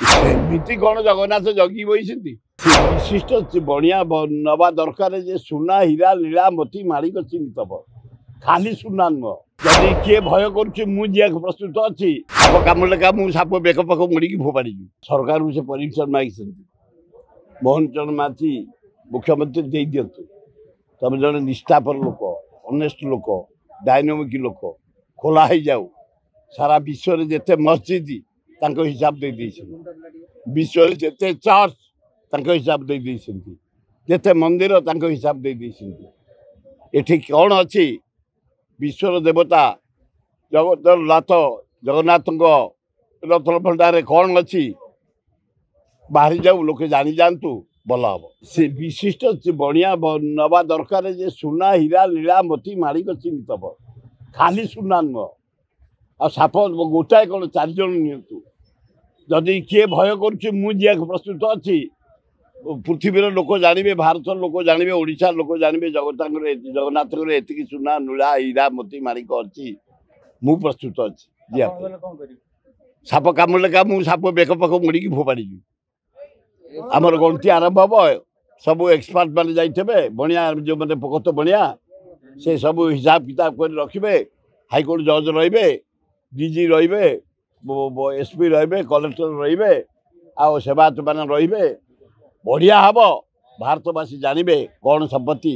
ଏମିତି କ'ଣ ଜଗନ୍ନାଥ ଜଗି ବହିଛନ୍ତି? ବିଶିଷ୍ଟ ବଣିଆ ନବା ଦରକାର ଯେ ସୁନା ହୀରା ନୀଳା ମୋତି ମାଣିକ ଚିହ୍ନିତବ, ଖାଲି ସୁନା ନୁହଁ। ଯଦି କିଏ ଭୟ କରୁଛି ମୁଁ ଯିବାକୁ ପ୍ରସ୍ତୁତ ଅଛି। ସାପ କାମୁଡ଼ିଲେ ମୁଁ ସାପ ବେକ ପାଖ ମୋଡ଼ିକି ଫୋପାଡ଼ିବି। ସରକାରଙ୍କୁ ସେ ପରମିଶନ ମାଗିଛନ୍ତି। ମୋହନ ଚରଣ ମାଝୀ ମୁଖ୍ୟମନ୍ତ୍ରୀ ଦେଇଦିଅନ୍ତୁ। ତମେ ଜଣେ ନିଷ୍ଠାପର ଲୋକ, ଅନେଷ୍ଟ ଲୋକ, ଡାଇନାମିକ ଲୋକ, ଖୋଲା ହେଇଯାଉ। ସାରା ବିଶ୍ୱରେ ଯେତେ ମସଜିଦ ତାଙ୍କ ହିସାବ ଦେଇଦେଇଛନ୍ତି, ବିଶ୍ୱରେ ଯେତେ ଚର୍ଚ୍ଚ ତାଙ୍କ ହିସାବ ଦେଇଦେଇଛନ୍ତି, ଯେତେ ମନ୍ଦିର ତାଙ୍କ ହିସାବ ଦେଇଦେଇଛନ୍ତି। ଏଠି କ'ଣ ଅଛି? ବିଶ୍ୱର ଦେବତା ଜଗତର ନାଥ ଜଗନ୍ନାଥଙ୍କ ରତ୍ନ ଭଣ୍ଡାରରେ କ'ଣ ଅଛି? ବାହାରି ଯାଉ, ଲୋକେ ଜାଣିଯାଆନ୍ତୁ, ଭଲ ହେବ। ସେ ବିଶିଷ୍ଟ ବଣିଆ ନବା ଦରକାର ଯେ ସୁନା ହୀରା ନୀଳା ମୋତି ମାଣିକ ଚିହ୍ନିତବ, ଖାଲି ସୁନା ନୁହଁ। ଆଉ ସାପ ଗୋଟାଏ କ'ଣ 4 ଜଣ ନିଅନ୍ତୁ। ଯଦି କିଏ ଭୟ କରୁଛି ମୁଁ ଯିବାକୁ ପ୍ରସ୍ତୁତ ଅଛି। ପୃଥିବୀର ଲୋକ ଜାଣିବେ, ଭାରତର ଲୋକ ଜାଣିବେ, ଓଡ଼ିଶାର ଲୋକ ଜାଣିବେ ଜଗନ୍ନାଥଙ୍କର ଏତିକି ସୁନା ନୀଳା ହୀରା ମୋତି ମାଣିକ ଅଛି। ମୁଁ ପ୍ରସ୍ତୁତ ଅଛି ଯିବା ପାଇଁ। ସାପ କାମୁଡ଼ିଲେ ମୁଁ ସାପ ବେକ ପାଖ ମୋଡ଼ିକି ଫୋପାଡ଼ିବି। ଆମର ଗଣତି ଆରମ୍ଭ ହେବ। ସବୁ ଏକ୍ସପର୍ଟ ମାନେ ଯାଇଥିବେ, ବଣିଆ ଯେଉଁମାନେ ପୋଖତ ବଣିଆ ସେ ସବୁ ହିସାବ କିତାବ କରି ରଖିବେ। ହାଇକୋର୍ଟ ଜଜ୍ ରହିବେ, ଡିଜି ରହିବେ, ଏସ୍ପି ରହିବେ, କଲେକ୍ଟର ରହିବେ, ଆଉ ସେବାୟତ ମାନେ ରହିବେ। ବଢ଼ିଆ ହେବ। ଭାରତବାସୀ ଜାଣିବେ କ'ଣ ସମ୍ପତ୍ତି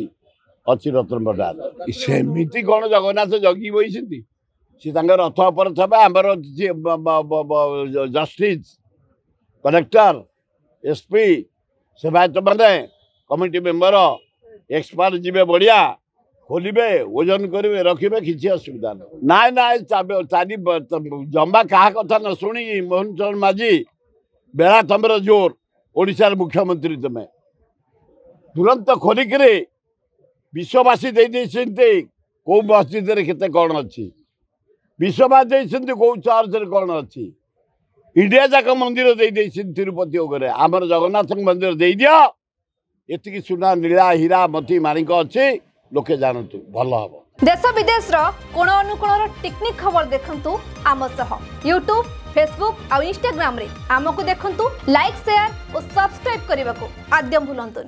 ଅଛି ରତ୍ନ ଭଣ୍ଡାର। ସେମିତି କ'ଣ ଜଗନ୍ନାଥ ଜଗି ବହିଛନ୍ତି? ସେ ତାଙ୍କର ରଥ ଉପରେ ଥିବେ। ଆମର ଜଷ୍ଟିସ୍, କଲେକ୍ଟର, ଏସ୍ପି, ସେବାୟତ ମାନେ, କମିଟି ମେମ୍ବର, ଏକ୍ସପର୍ଟ ଯିବେ, ବଢ଼ିଆ ଖୋଲିବେ, ଓଜନ କରିବେ, ରଖିବେ, କିଛି ଅସୁବିଧା ନାହିଁ। ନାଇଁ ଜମା କାହା କଥା ନ ଶୁଣି ମୋହନ ଚରଣ ମାଝୀ ବେଳା ତମର ଜୋର। ଓଡ଼ିଶାର ମୁଖ୍ୟମନ୍ତ୍ରୀ ତମେ ତୁରନ୍ତ ଖୋଲିକିରି ବିଶ୍ୱବାସୀ ଦେଇଦେଇଛନ୍ତି କେଉଁ ମସଜିଦରେ କେତେ କ'ଣ ଅଛି, ବିଶ୍ୱବାସୀ ଦେଇଛନ୍ତି କେଉଁ ଚର୍ଚ୍ଚରେ କ'ଣ ଅଛି। ଇଣ୍ଡିଆ ଯାକ ମନ୍ଦିର ଦେଇଦେଇଛନ୍ତି ତିରୁପତି ଉପରେ। ଆମର ଜଗନ୍ନାଥଙ୍କ ମନ୍ଦିର ଦେଇଦିଅ। ଏତିକି ସୁନା ନୀଳା ହୀରା ମୋତି ମାଣିକ ଅଛି, ଲୋକେ ଜାଣନ୍ତୁ, ଭଲ ହେବ। देश विदेश कोण अनुकोण टेक्निक खबर देखंतु आम सह यूट्यूब, फेसबुक और इंस्टाग्राम रे आमको देखंतु। लाइक, शेयर और सब्सक्राइब करने को आद्य भूलंतुनि।